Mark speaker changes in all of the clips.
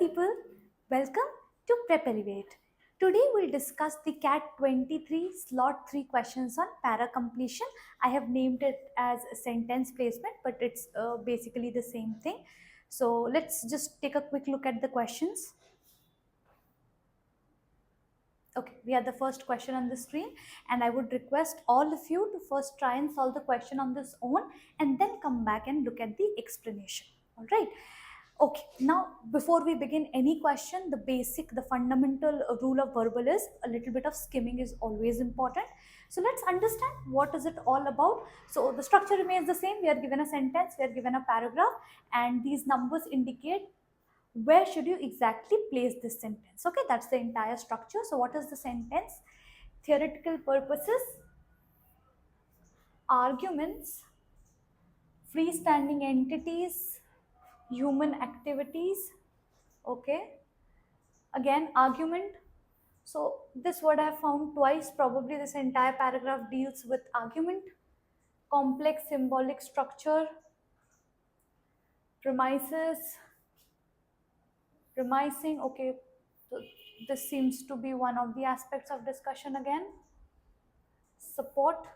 Speaker 1: people, welcome to Prep Elevate. Today we'll discuss the CAT 23 slot 3 questions on para completion. I have named it as sentence placement, but it's basically the same thing. So let's just take a quick look at the questions. Okay, we have the first question on the screen, and I would request all of you to first try and solve the question on this own and then come back and look at the explanation. All right. Okay, now before we begin any question, the fundamental rule of verbal is a little bit of skimming is always important. So let's understand what is it all about. So the structure remains the same. We are given a sentence, we are given a paragraph, and these numbers indicate where should you exactly place this sentence. Okay, that's the entire structure. So what is the sentence? Theoretical purposes, arguments, freestanding entities, human activities. Okay, again argument. So this word I have found twice. Probably this entire paragraph deals with argument. Complex symbolic structure, premises, premising. Okay, so this seems to be one of the aspects of discussion again. Support,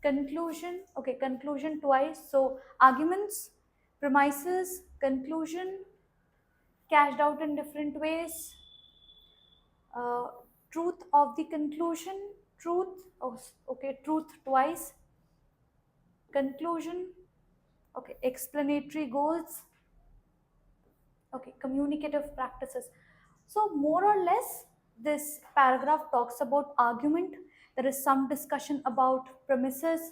Speaker 1: conclusion. Okay, conclusion twice. So arguments, premises, conclusion, cashed out in different ways. Truth of the conclusion, truth. Oh, okay, truth twice. Conclusion. Okay, explanatory goals. Okay, communicative practices. So more or less this paragraph talks about argument. There is some discussion about premises,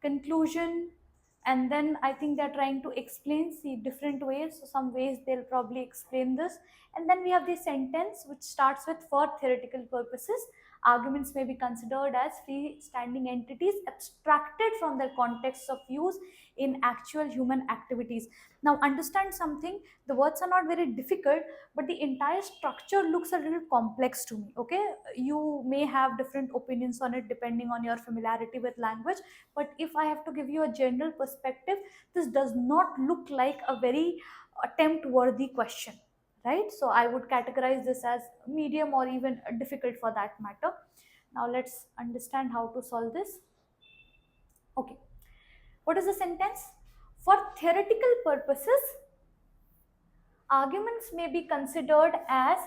Speaker 1: conclusion, and then I think they're trying to explain see different ways. So some ways they'll probably explain this, and then we have the sentence which starts with for theoretical purposes arguments may be considered as freestanding entities abstracted from their contexts of use in actual human activities. Now understand something, the words are not very difficult, but the entire structure looks a little complex to me. Okay, you may have different opinions on it depending on your familiarity with language, but if I have to give you a general perspective, this does not look like a very attempt worthy question, right? So I would categorize this as medium or even difficult for that matter. Now let's understand how to solve this. Okay, what is the sentence? For theoretical purposes, arguments may be considered as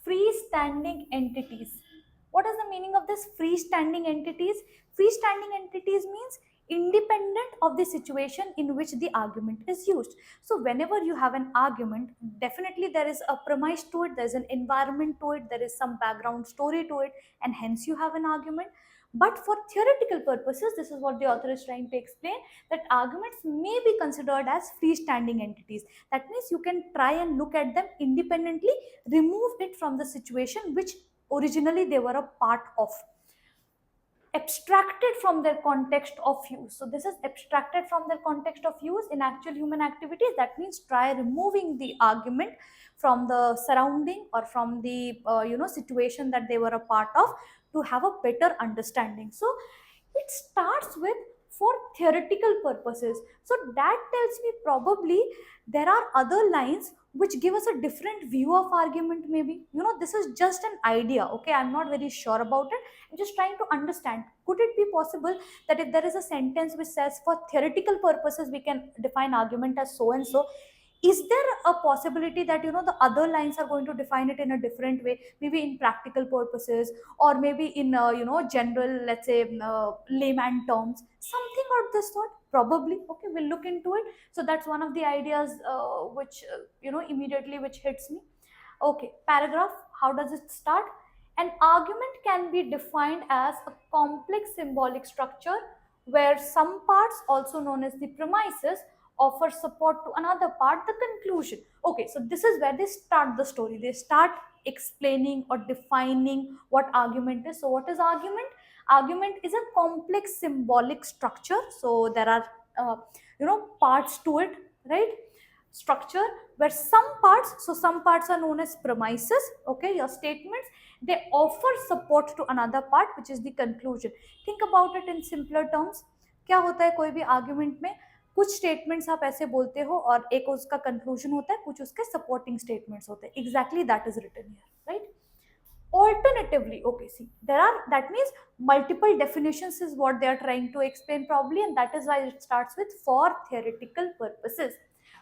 Speaker 1: freestanding entities. What is the meaning of this freestanding entities? Freestanding entities means independent of the situation in which the argument is used. So whenever you have an argument, definitely there is a premise to it, there is an environment to it, there is some background story to it, and hence you have an argument. But for theoretical purposes, this is what the author is trying to explain, that arguments may be considered as freestanding entities. That means you can try and look at them independently, remove it from the situation which originally they were a part of, abstracted from their context of use. So this is abstracted from their context of use in actual human activities. That means try removing the argument from the surrounding or from the situation that they were a part of to have a better understanding. So it starts with for theoretical purposes. So that tells me probably there are other lines which give us a different view of argument. Maybe this is just an idea. Okay, I'm not very sure about it. I'm just trying to understand, could it be possible that if there is a sentence which says for theoretical purposes we can define argument as so and so, is there a possibility that the other lines are going to define it in a different way, maybe in practical purposes or maybe in general, let's say layman terms, something of this sort? Probably. Okay, we'll look into it. So that's one of the ideas which immediately which hits me. Okay, paragraph, how does it start? An argument can be defined as a complex symbolic structure where some parts, also known as the premises, offer support to another part, the conclusion. Okay, so this is where they start the story. They start explaining or defining what argument is. So what is argument? Argument is a complex symbolic structure. So there are parts to it, right? Structure where some parts are known as premises. Okay, your statements, they offer support to another part, which is the conclusion. Think about it in simpler terms. क्या होता है कोई भी argument में कुछ statements आप ऐसे बोलते हो और एक उसका कंक्लूजन होता है, कुछ उसके सपोर्टिंग स्टेटमेंट्स होते हैं. Exactly that is written here, right? Alternatively, okay, see, that means multiple definitions is what they are trying to explain probably, and that is why it starts with for theoretical purposes.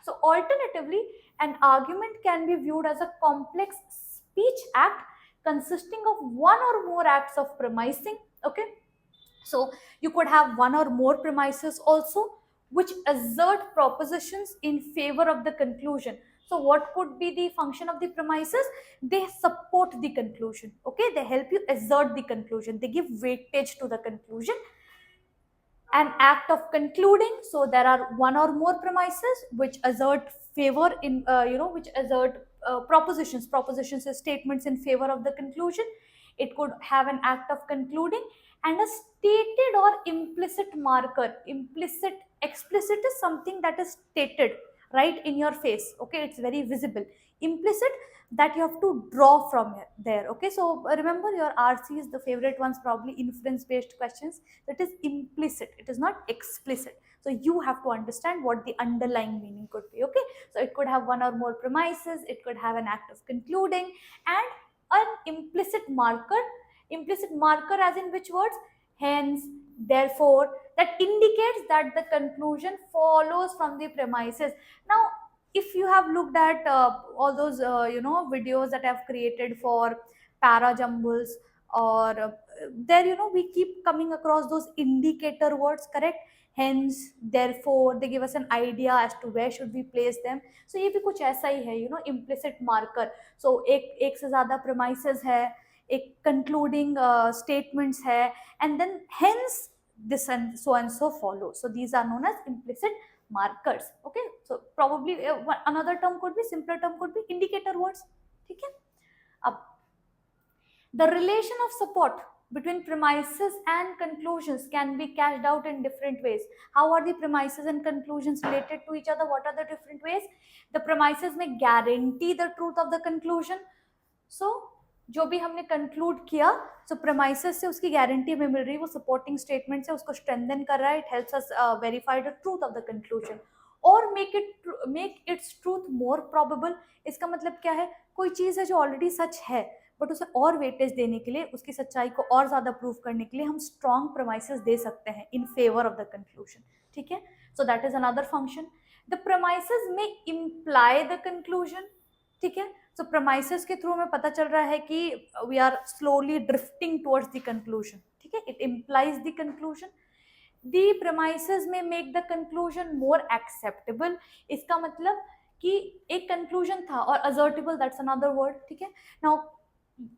Speaker 1: So alternatively, an argument can be viewed as a complex speech act consisting of one or more acts of premising. Okay, so you could have one or more premises also which assert propositions in favor of the conclusion. So what could be the function of the premises? They support the conclusion. Okay, they help you assert the conclusion, they give weightage to the conclusion. An act of concluding, so there are one or more premises which assert favor in which assert propositions is statements in favor of the conclusion. It could have an act of concluding and a stated or implicit marker. Explicit is something that is stated right in your face. Okay, it's very visible. Implicit, that you have to draw from there. Okay, so remember your RC is the favorite ones, probably inference based questions. That is implicit, it is not explicit. So you have to understand what the underlying meaning could be. Okay, so it could have one or more premises, it could have an act of concluding, and an implicit marker. Implicit marker as in which words? Hence, therefore, that indicates that the conclusion follows from the premises. Now if you have looked at all those videos that I've created for para jumbles, or there we keep coming across those indicator words, correct? Hence, therefore, they give us an idea as to where should we place them. So ये भी कुछ ऐसा ही है, implicit marker. So एक से ज़्यादा premises है, एक concluding statements है, and then hence this and so follow. So these are known as implicit markers. Okay, so probably another term could be, simpler term could be indicator words. ठीक है? अब the relation of support between premises and conclusions can be cashed out in different ways. How are the premises and conclusions related to each other? What are the different ways? The premises may guarantee the truth of the conclusion. So जो भी हमने conclude किया, सो premises से उसकी guarantee हमें मिल रही है, वो सपोर्टिंग स्टेटमेंट से उसको स्ट्रेंथन कर रहा है. It helps us verify the truth of the conclusion और मेक इट्स ट्रूथ मोर प्रोबेबल. इसका मतलब क्या है? कोई चीज़ है जो ऑलरेडी सच है, बट उसे और वेटेज देने के लिए, उसकी सच्चाई को और ज़्यादा प्रूव करने के लिए हम स्ट्रॉन्ग प्रेमाइसेस दे सकते हैं in favour of the conclusion. ठीक है, सो that is another function. The premises में इम्प्लाई द कंक्लूजन. ठीक है, सो प्रेमाइसेस के थ्रू हमें पता चल रहा है कि we are slowly drifting towards the conclusion. ठीक है, it implies the conclusion. The premises में make the conclusion more acceptable. इसका मतलब कि एक कंक्लूजन था, और असर्टेबल, दैट्स अनदर वर्ड. ठीक है, नाउ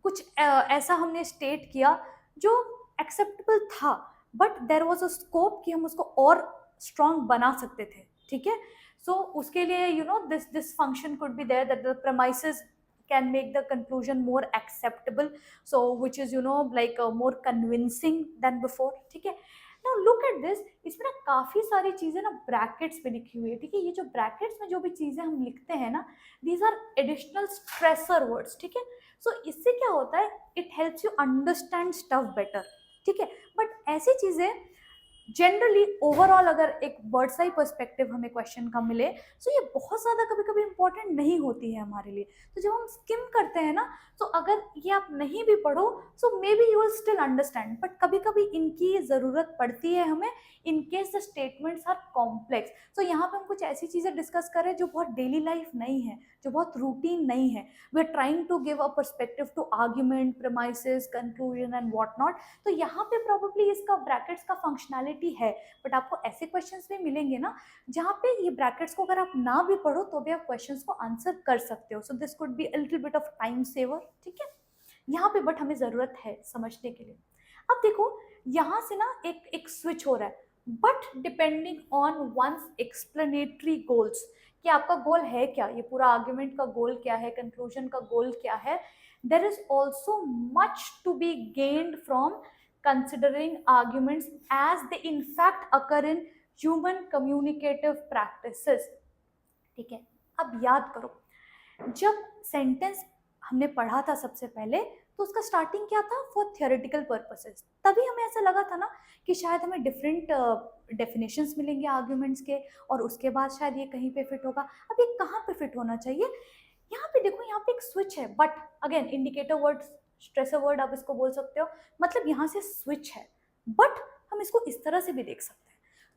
Speaker 1: कुछ ऐसा हमने स्टेट किया जो एक्सेप्टेबल था, but there was a scope कि हम उसको और स्ट्रॉन्ग बना सकते थे. ठीक है, so उसके लिए this function could be there, that the premises can make the conclusion more acceptable, so which is like more convincing than before. ठीक है, now look at this. इसमें ना काफी सारी चीजें ना ब्रैकेट्स में लिखी हुई है. ठीक है, ये जो ब्रैकेट्स में जो भी चीजें हम लिखते हैं ना, these are additional stressor words. ठीक है, so इससे क्या होता है? it helps you understand stuff better. ठीक है, बट ऐसी चीजें जनरली ओवरऑल अगर एक बर्ड्स आई पर्सपेक्टिव हमें क्वेश्चन का मिले, तो ये बहुत ज़्यादा कभी कभी इंपॉर्टेंट नहीं होती है हमारे लिए. तो जब हम स्किम करते हैं ना, तो अगर ये आप नहीं भी पढ़ो, so may be you will still understand, but कभी कभी इनकी ज़रूरत पड़ती है हमें in case the statements are complex. So यहाँ पे हम कुछ ऐसी चीज़ें डिस्कस कर रहे हैं जो बहुत डेली लाइफ नहीं है, जो बहुत रूटीन नहीं है. We are trying to give a perspective to argument, premises, conclusion and what not. तो यहाँ पे प्रॉब्ली इसका ब्रैकेट्स का फंक्शनैलिटी है, बट आपको ऐसे क्वेश्चंस भी मिलेंगे ना जहाँ पे ये ब्रैकेट्स को अगर आप ना भी पढ़ो तो भी आप क्वेश्चंस को आंसर कर सकते हो. So this could be a little bit of time saver. ठीक है, यहाँ पे बट हमें ज़रूरत है समझने के लिए. अब देखो यहाँ से ना एक स्विच हो रहा है, but depending on one's explanatory goals, कि आपका गोल है क्या, ये पूरा आर्ग्यूमेंट का गोल क्या है, कंक्लूजन का गोल क्या है. There is also much to be gained from considering arguments as they in fact occur in human communicative practices. ठीक है, अब याद करो, जब सेंटेंस हमने पढ़ा था सबसे पहले, तो उसका स्टार्टिंग क्या था, फॉर थियोरेटिकल पर्पसेस। तभी हमें ऐसा लगा था ना कि शायद हमें डिफरेंट डेफिनेशंस मिलेंगे आर्ग्यूमेंट्स के, और उसके बाद शायद ये कहीं पे फिट होगा। अब ये कहाँ पे फिट होना चाहिए, यहाँ पे देखो, यहाँ पे एक स्विच है, but again indicator word, stressor word आप इसको बोल सकते हो, मतलब यहाँ से स्विच है, बट हम इसको इस तरह से भी देख सकते हैं।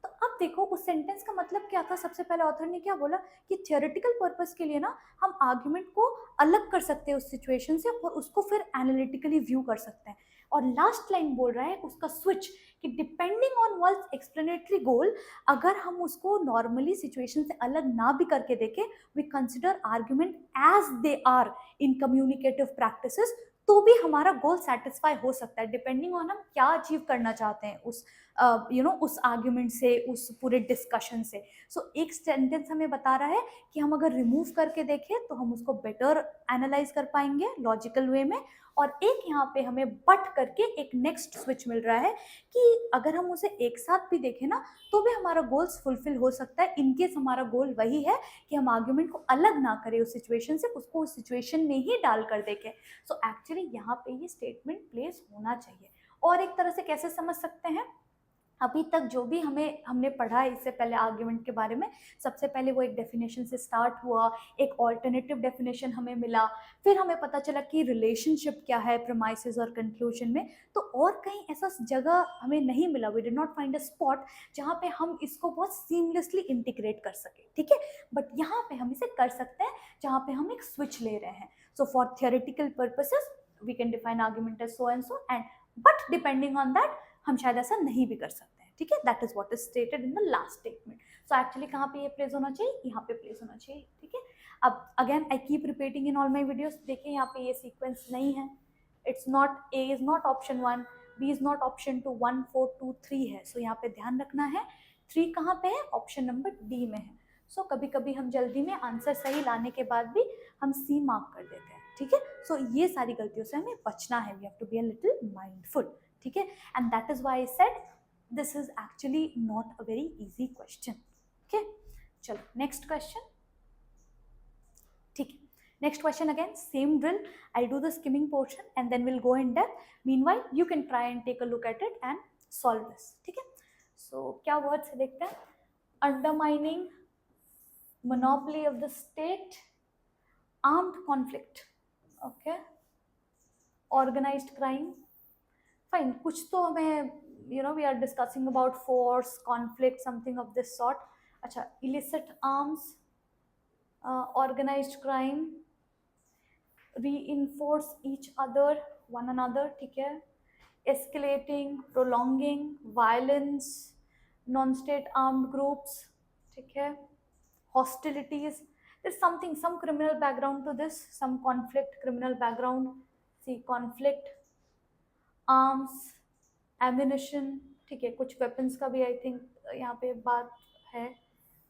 Speaker 1: तो अब देखो उस सेंटेंस का मतलब क्या था, सबसे पहले ऑथर ने क्या बोला कि थियोरेटिकल पर्पस के लिए ना हम आर्ग्यूमेंट को अलग कर सकते हैं उस सिचुएशन से, और उसको फिर एनालिटिकली व्यू कर सकते हैं। और लास्ट लाइन बोल रहा है उसका स्विच, कि डिपेंडिंग ऑन वंस एक्सप्लेनेटरी गोल, अगर हम उसको नॉर्मली सिचुएशन से अलग ना भी करके देखें, we consider argument as they are in communicative practices, तो भी हमारा गोल सेटिस्फाई हो सकता है, डिपेंडिंग ऑन हम क्या अचीव करना चाहते हैं उस उस आर्ग्यूमेंट से, उस पूरे डिस्कशन से। सो एक सेंटेंस हमें बता रहा है कि हम अगर रिमूव करके देखें तो हम उसको बेटर एनालाइज कर पाएंगे लॉजिकल वे में। और एक यहाँ पे हमें बट करके एक नेक्स्ट स्विच मिल रहा है कि अगर हम उसे एक साथ भी देखें ना, तो भी हमारा गोल्स फुलफिल हो सकता है, इनकेस हमारा गोल वही है कि हम आर्ग्यूमेंट को अलग ना करें उस सिचुएशन से, उसको उस सिचुएशन में ही डाल कर देखें। सो एक्चुअली यहाँ पे ये स्टेटमेंट प्लेस होना चाहिए। और एक तरह से कैसे समझ सकते हैं, अभी तक जो भी हमने पढ़ा है इससे पहले आर्ग्यूमेंट के बारे में, सबसे पहले वो एक डेफिनेशन से स्टार्ट हुआ, एक ऑल्टरनेटिव डेफिनेशन हमें मिला, फिर हमें पता चला कि रिलेशनशिप क्या है प्रीमाइसेस और कंक्लूजन में। तो और कहीं ऐसा जगह हमें नहीं मिला, we did not find a spot जहाँ पे हम इसको बहुत सीमलेसली इंटीग्रेट कर सके, ठीक है। बट यहाँ पे हम इसे कर सकते हैं जहाँ पे हम एक स्विच ले रहे हैं। So for theoretical purposes we can define argument as so and so, and but depending on that हम शायद ऐसा नहीं भी कर सकते हैं, ठीक है। That is what is stated in the last statement. So actually कहाँ पे ये प्लेस होना चाहिए, यहाँ पे प्लेस होना चाहिए, ठीक है। अब again I keep repeating in all my videos, देखिए यहाँ पे ये सीक्वेंस नहीं है, it's not, A is not option 1, B is not option 2, 1 4 2 3 है। सो यहाँ पे ध्यान रखना है 3 कहाँ पे है, ऑप्शन नंबर डी में है। सो कभी कभी हम जल्दी में आंसर सही लाने के बाद भी हम सी मार्क कर देते हैं, ठीक है। सो ये सारी गलतियों से हमें बचना है, we have to be a little mindful, ठीक है। And that is why I said this is actually not a very easy question, okay. चलो नेक्स्ट क्वेश्चन, ठीक है। Next question again same drill, I do the skimming portion and then will go in depth, meanwhile you can try and take a look at it and solve this, ठीक है। So क्या words है देखते हैं, undermining monopoly of the state, armed conflict, okay, organised crime, fine. कुछ तो हमें we are discussing about force, conflict, something of this sort. अच्छा, illicit arms, organised crime, reinforce each other, one another, ठीक है, escalating, prolonging, violence, non state armed groups, ठीक है, hostilities, there's something, some criminal background to this, some conflict, criminal background, see conflict, arms, ammunition, ठीक है, कुछ weapons का भी I think यहाँ पे बात है,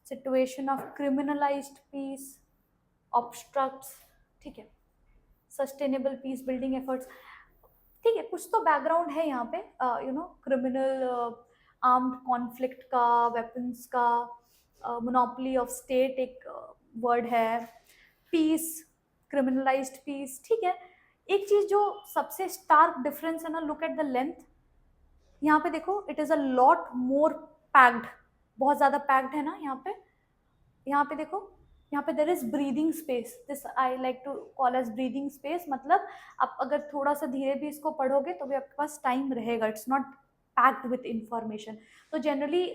Speaker 1: situation of criminalized peace, obstructs, ठीक है, sustainable peace building efforts, ठीक है, कुछ तो बैकग्राउंड है यहाँ पे, क्रिमिनल, आर्म्ड कॉन्फ्लिक्ट का, वेपन्स का, मोनोपोली ऑफ स्टेट एक वर्ड है, पीस, क्रिमिनलाइज्ड पीस, ठीक है। एक चीज जो सबसे स्टार्क डिफरेंस है ना, लुक एट द लेंथ, यहाँ पे देखो it is a lot more packed, बहुत ज्यादा पैक्ड है ना यहाँ पे देखो, यहाँ पे there is breathing space, this I like to call as breathing space, मतलब आप अगर थोड़ा सा धीरे भी इसको पढ़ोगे तो भी आपके पास टाइम रहेगा, it's not packed with information. तो generally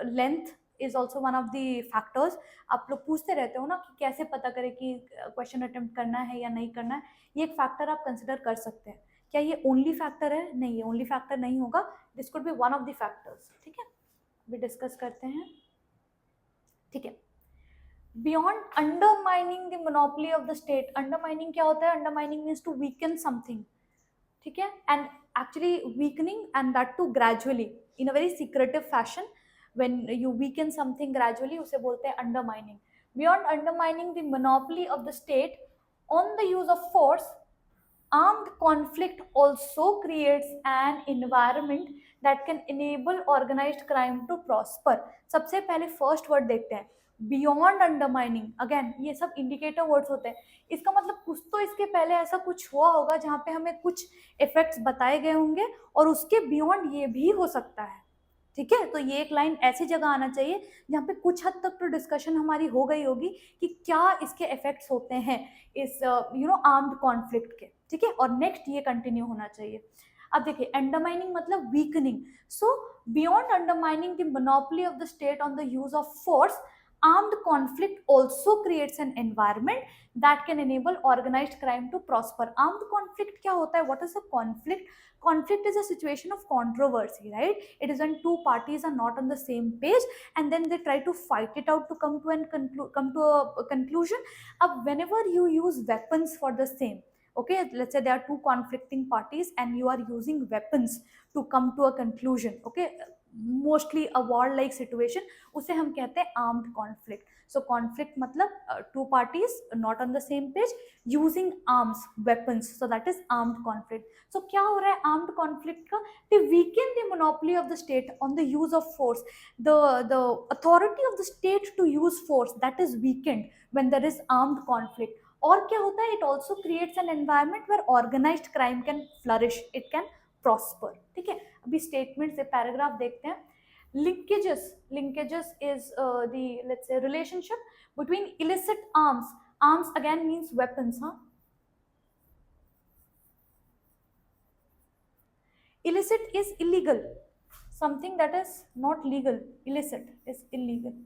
Speaker 1: length is also one of the factors. आप लोग पूछते रहते हो ना कि कैसे पता करें कि क्वेश्चन अटेम्प्ट करना है या नहीं करना है, ये एक फैक्टर आप कंसिडर कर सकते हैं। क्या ये ओनली फैक्टर है? नहीं, ये ओनली फैक्टर नहीं होगा, this could be one of the factors, ठीक है। भी डिस्कस करते हैं, ठीक है। Beyond undermining the monopoly of the state, undermining क्या होता है, undermining means to weaken something, ठीक है, and actually weakening and that too gradually in a very secretive fashion, when you weaken something gradually उसे बोलते हैं undermining. Beyond undermining the monopoly of the state on the use of force, armed conflict also creates an environment that can enable organized crime to prosper. सबसे पहले first word देखते हैं, beyond undermining, again ये सब indicator words होते हैं, इसका मतलब कुछ तो इसके पहले ऐसा कुछ हुआ होगा जहाँ पे हमें कुछ इफेक्ट्स बताए गए होंगे और उसके बियॉन्ड ये भी हो सकता है। ठीक है, तो ये एक लाइन ऐसी जगह आना चाहिए जहाँ पे कुछ हद तक तो डिस्कशन हमारी हो गई होगी कि क्या इसके इफेक्ट्स होते हैं इस आर्म्ड कॉन्फ्लिक्ट के। ठीक है, और नेक्स्ट ये कंटिन्यू होना चाहिए। अब देखिए, अंडरमाइनिंग मतलब weakening. So beyond undermining the monopoly of the state on the use of force, armed conflict also creates an environment that can enable organized crime to prosper. Armed conflict क्या होता है? What is a conflict? Conflict is a situation of controversy, right? It is when two parties are not on the same page and then they try to fight it out to come to a conclusion. Whenever you use weapons for the same, okay, let's say there are two conflicting parties and you are using weapons to come to a conclusion, okay, mostly a war like situation, उसे हम कहते हैं armed conflict. So conflict मतलब two parties not on the same page using arms, weapons, so that is armed conflict. So क्या हो रहा है armed conflict का? They weaken the monopoly of the state on the use of force, the authority of the state to use force that is weakened when there is armed conflict. और क्या होता है? It also creates an environment where organised crime can flourish, it can prosper. ठीक है, अभी statement से paragraph देखते हैं। Linkages is the let's say relationship between illicit arms, arms again means weapons, हाँ, illicit is illegal, something that is not legal, illicit is illegal,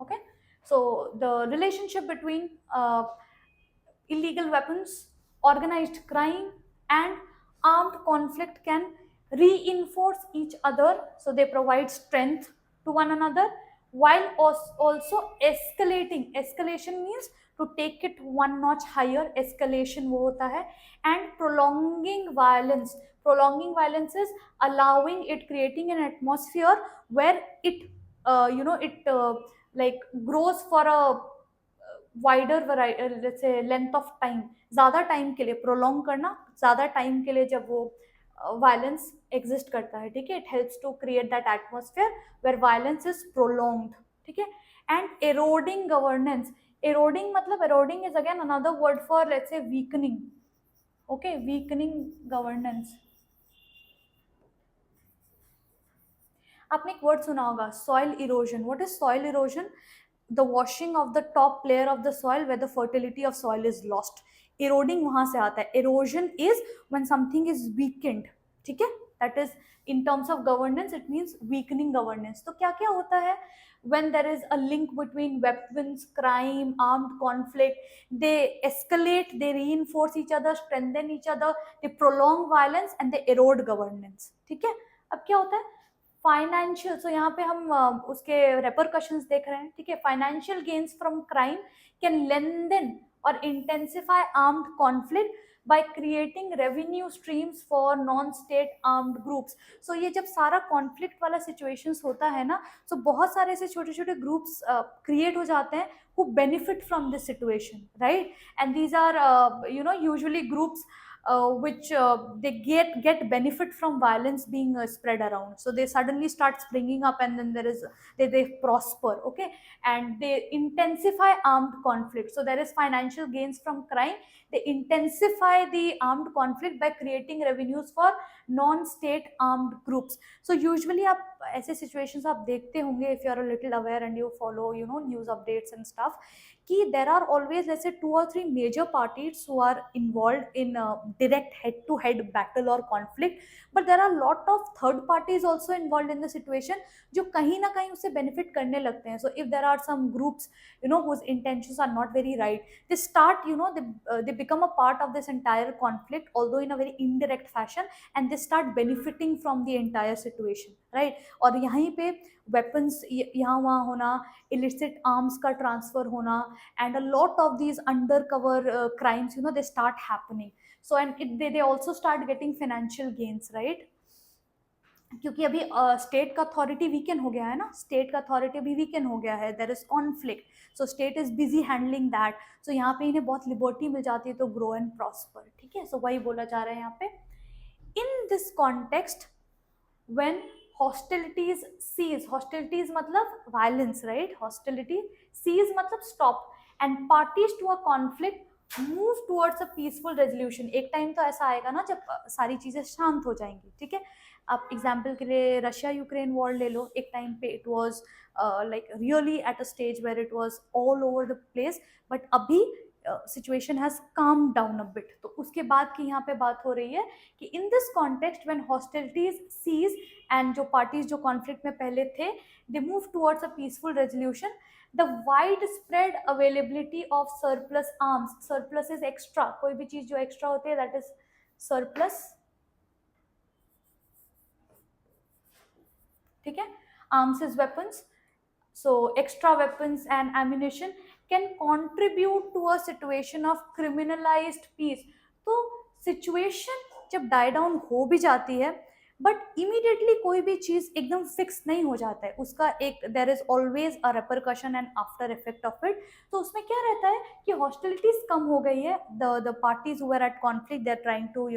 Speaker 1: okay? So the relationship between illegal weapons, organized crime, and armed conflict can reinforce each other. So they provide strength to one another while also escalating. Escalation means to take it one notch higher. Escalation वो होता है, and prolonging violence. Prolonging violence is allowing it, creating an atmosphere where it, like grows for a wider let's say length of time, ज़्यादा time के लिए prolong करना, ज़्यादा time के लिए जब वो वायलेंस एग्जिस्ट करता है। ठीक है, it helps to create that atmosphere where violence is prolonged. ठीक है, एंड एरोडिंग गवर्नेंस। एरोडिंग मतलब, eroding is again another word for let's say weakening, okay, weakening governance. आपने एक वर्ड सुना होगा, soil erosion. What is soil erosion? the washing of the top layer of the soil where the fertility of soil is lost. Eroding वहां से आता है। erosion is when something is weakened, ठीक है, that is in terms of governance it means weakening governance। तो क्या क्या होता है when there is a link between weapons, crime, armed conflict? They escalate, they reinforce each other, strengthen each other, they prolong violence and they erode governance। ठीक है, अब क्या होता है फाइनेंशियल। सो यहाँ पे हम उसके रेपरकशंस देख रहे हैं। ठीक है, financial gains from crime can lengthen और intensify armed conflict by creating revenue streams for non-state armed groups। so ये जब सारा conflict वाला situations होता है ना, so बहुत सारे ऐसे छोटे छोटे groups create हो जाते हैं who benefit from this situation, right? and these are usually groups which they get benefit from violence being spread around, so they suddenly start springing up and then they prosper, okay, and they intensify armed conflict। so there is financial gains from crime, they intensify the armed conflict by creating revenues for non-state armed groups। so usually आप ऐसे situations आप देखते होंगे, if you are a little aware and you follow news updates and stuff, कि there are always let's say 2 or 3 major parties who are involved in direct head-to-head battle or conflict, but there are a lot of third parties also involved in the situation जो कहीं ना कहीं उससे benefit करने लगते हैं। so if there are some groups whose intentions are not very right, they start they become a part of this entire conflict, although in a very indirect fashion, and they start benefiting from the entire situation, right? और यहीं पे weapons यहाँ वहाँ होना, illicit arms का transfer होना, and a lot of these undercover crimes they start happening। so and they also start getting financial gains, right? क्योंकि अभी स्टेट का अथॉरिटी वीकन हो गया है ना, स्टेट का अथॉरिटी भी वीकन हो गया है, there is conflict, so state is busy handling that, so यहाँ पे इन्हें बहुत लिबर्टी मिल जाती है तो ग्रो एंड प्रॉस्पर। ठीक है, सो वही बोला जा रहा है यहाँ पे। इन this context, when hostilities cease, hostilities मतलब violence, right? hostility cease मतलब stop, and parties to a conflict move towards a peaceful resolution. एक टाइम तो ऐसा आएगा ना जब सारी चीजें शांत हो जाएंगी, ठीक है? आप एग्जाम्पल के लिए रशिया यूक्रेन वॉर ले लो, एक टाइम पे it was like really at a stage where it was all over the place, but अभी situation has come down a bit. तो उसके बाद की यहाँ पे बात हो रही है कि in this context when hostilities cease and जो पार्टीज जो कॉन्फ्लिक्ट में पहले थे they move towards a peaceful resolution, the wide spread availability of surplus arms. Surplus is extra, कोई भी चीज जो एक्स्ट्रा होती है दैट इज सरप्लस, ठीक है? Arms is weapons, so extra weapons and ammunition can contribute to a situation of criminalized peace. तो situation जब die down हो भी जाती है बट इमीडिएटली कोई भी चीज एकदम फिक्स नहीं हो जाता है, उसका एक there is always a repercussion and after effect of it. तो उसमें क्या रहता है कि हॉस्टिलिटीज कम हो गई है, the parties who are at conflict they are trying to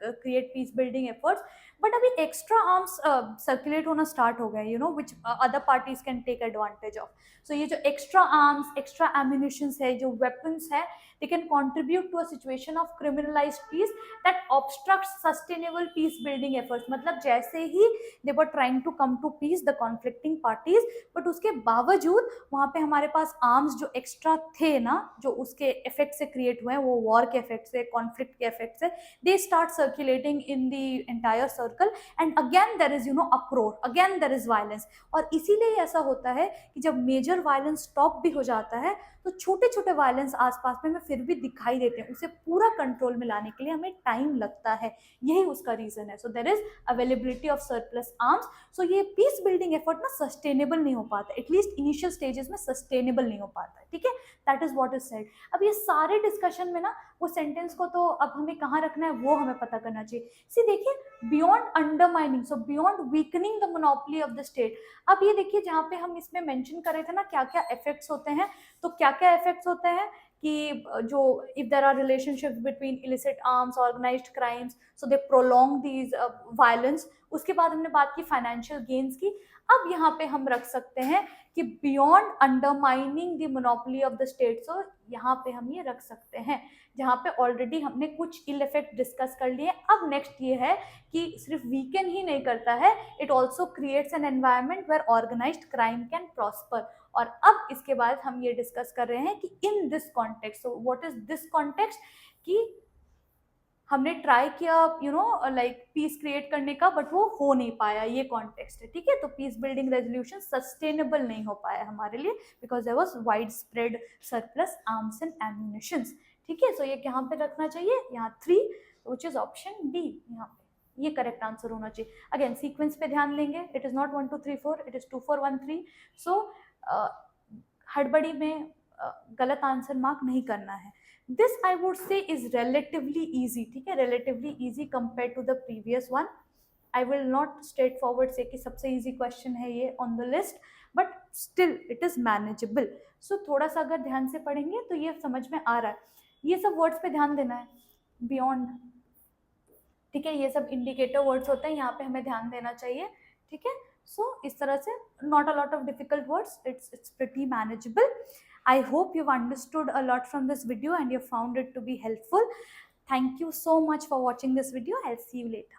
Speaker 1: create peace building efforts, but अभी एक्स्ट्रा आर्म्स सर्कुलेट होना स्टार्ट हो गए, which other parties can take advantage of. So ये जो एक्स्ट्रा आर्म्स, एक्स्ट्रा एम्यूनिशंस है, जो weapons है, they can contribute to a situation of criminalized peace that obstructs sustainable peace building efforts. मतलब जैसे ही they were trying to come to peace the conflicting parties, but उसके बावजूद वहाँ पे हमारे पास आर्म्स जो एक्स्ट्रा थे ना, जो उसके इफेक्ट से क्रिएट हुए हैं, वो वॉर के इफेक्ट से, कॉन्फ्लिक्ट के इफेक्ट से, they start circulating in the entire circle and again there is uproar, again there is violence. और इसीलिए ऐसा होता है कि जब मेजर वायलेंस स्टॉप भी हो जाता है तो छोटे छोटे वायलेंस आसपास में हमें फिर भी दिखाई देते हैं, उसे पूरा कंट्रोल में लाने के लिए हमें टाइम लगता है, यही उसका रीजन है. So there is availability of surplus arms. So ये पीस बिल्डिंग एफर्ट ना सस्टेनेबल नहीं हो पाता, एटलीस्ट इनिशियल स्टेजेस में सस्टेनेबल नहीं हो पाता है, ठीक है? That is what is said. अब ये सारे डिस्कशन में ना वो सेंटेंस को तो अब हमें कहाँ रखना है वो हमें पता करना चाहिए. सी देखिए, beyond undermining, so beyond weakening the monopoly of the state. अब ये देखिए जहाँ पे हम इसमें मेंशन कर रहे थे ना क्या क्या इफेक्ट्स होते हैं, तो क्या क्या इफेक्ट्स होते हैं कि जो if there are relationships between illicit arms, organised crimes, so they prolong these violence. उसके बाद हमने बात की फाइनेंशियल गेन्स की. अब यहाँ पे हम रख सकते हैं कि beyond undermining the monopoly of the state. So यहाँ पे हम ये रख सकते हैं जहाँ पे ऑलरेडी हमने कुछ इल इफेक्ट डिस्कस कर लिए. अब नेक्स्ट ये है कि सिर्फ वीकन ही नहीं करता है, it also creates an environment where organised crime can prosper. और अब इसके बाद हम ये डिस्कस कर रहे हैं कि in this context, so what is this context, कि हमने ट्राई किया लाइक पीस क्रिएट करने का बट वो हो नहीं पाया, ये कॉन्टेक्स्ट है, ठीक है? तो पीस बिल्डिंग रेजोल्यूशन सस्टेनेबल नहीं हो पाया हमारे लिए because there was wide spread surplus arms and ammunitions, ठीक है? सो ये कहाँ पे रखना चाहिए, यहाँ 3, विच इज ऑप्शन डी. यहाँ पे ये करेक्ट आंसर होना चाहिए. अगेन सीक्वेंस पे ध्यान देंगे, it is not 1 2 3 4, it is 2 4 1 3. सो हड़बड़ी में गलत आंसर मार्क नहीं करना है. This I would say is relatively easy, ठीक है? relatively easy compared to the previous one. I will not straightforward say कि सबसे easy question है ये on the list, but still it is manageable. So थोड़ा सा अगर ध्यान से पढ़ेंगे तो ये समझ में आ रहा है. ये सब वर्ड्स पे ध्यान देना है, beyond, ठीक है? ये सब इंडिकेटर वर्ड्स होते हैं, यहाँ पे हमें ध्यान देना चाहिए, ठीक है? So इस तरह से not a lot of difficult words, it's pretty manageable. I hope you've understood a lot from this video and you found it to be helpful. Thank you so much for watching this video. I'll see you later.